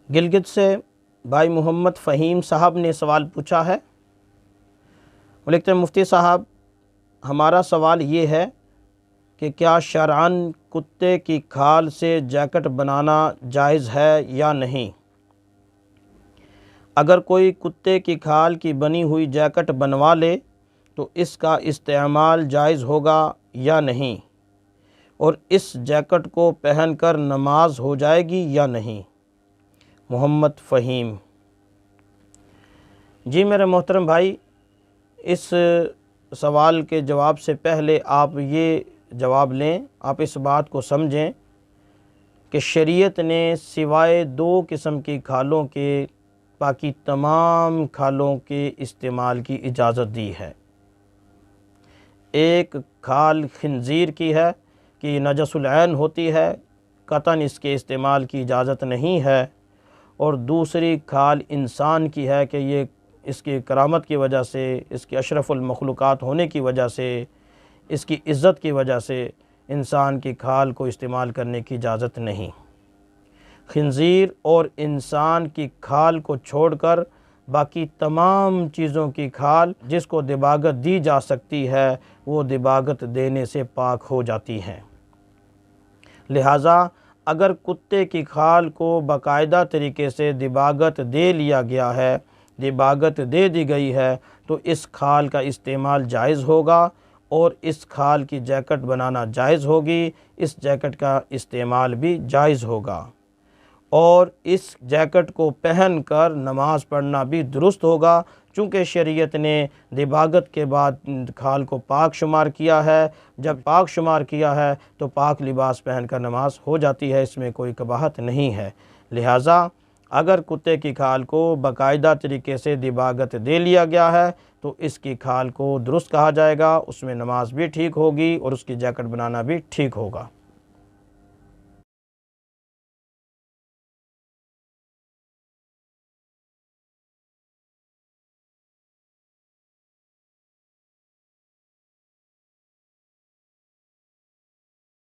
گلگت سے بھائی محمد فہیم صاحب نے سوال پوچھا ہے۔ وہ لکھتے ہیں مفتی صاحب ہمارا سوال یہ ہے کہ کیا شرعاً کتے کی کھال سے جیکٹ بنانا جائز ہے یا نہیں؟ اگر کوئی کتے کی کھال کی بنی ہوئی جیکٹ بنوا لے تو اس کا استعمال جائز ہوگا یا نہیں؟ اور اس جیکٹ کو پہن کر نماز ہو جائے گی یا نہیں؟ محمد فہیم۔ جی میرے محترم بھائی، اس سوال کے جواب سے پہلے آپ یہ جواب لیں، آپ اس بات کو سمجھیں کہ شریعت نے سوائے 2 قسم کی کھالوں کے باقی تمام کھالوں کے استعمال کی اجازت دی ہے۔ ایک کھال خنزیر کی ہے کہ یہ نجس العین ہوتی ہے، قطعاً اس کے استعمال کی اجازت نہیں ہے، اور دوسری کھال انسان کی ہے کہ یہ اس کی کرامت کی وجہ سے، اس کے اشرف المخلوقات ہونے کی وجہ سے، اس کی عزت کی وجہ سے انسان کی کھال کو استعمال کرنے کی اجازت نہیں۔ خنزیر اور انسان کی کھال کو چھوڑ کر باقی تمام چیزوں کی کھال جس کو دباغت دی جا سکتی ہے وہ دباغت دینے سے پاک ہو جاتی ہیں۔ لہٰذا اگر کتے کی کھال کو باقاعدہ طریقے سے دباغت دے لیا گیا ہے، دباغت دے دی گئی ہے، تو اس کھال کا استعمال جائز ہوگا اور اس کھال کی جیکٹ بنانا جائز ہوگی، اس جیکٹ کا استعمال بھی جائز ہوگا، اور اس جیکٹ کو پہن کر نماز پڑھنا بھی درست ہوگا، چونکہ شریعت نے دباغت کے بعد کھال کو پاک شمار کیا ہے۔ جب پاک شمار کیا ہے تو پاک لباس پہن کر نماز ہو جاتی ہے، اس میں کوئی قباحت نہیں ہے۔ لہٰذا اگر کتے کی کھال کو باقاعدہ طریقے سے دباغت دے لیا گیا ہے تو اس کی کھال کو درست کہا جائے گا، اس میں نماز بھی ٹھیک ہوگی اور اس کی جیکٹ بنانا بھی ٹھیک ہوگا۔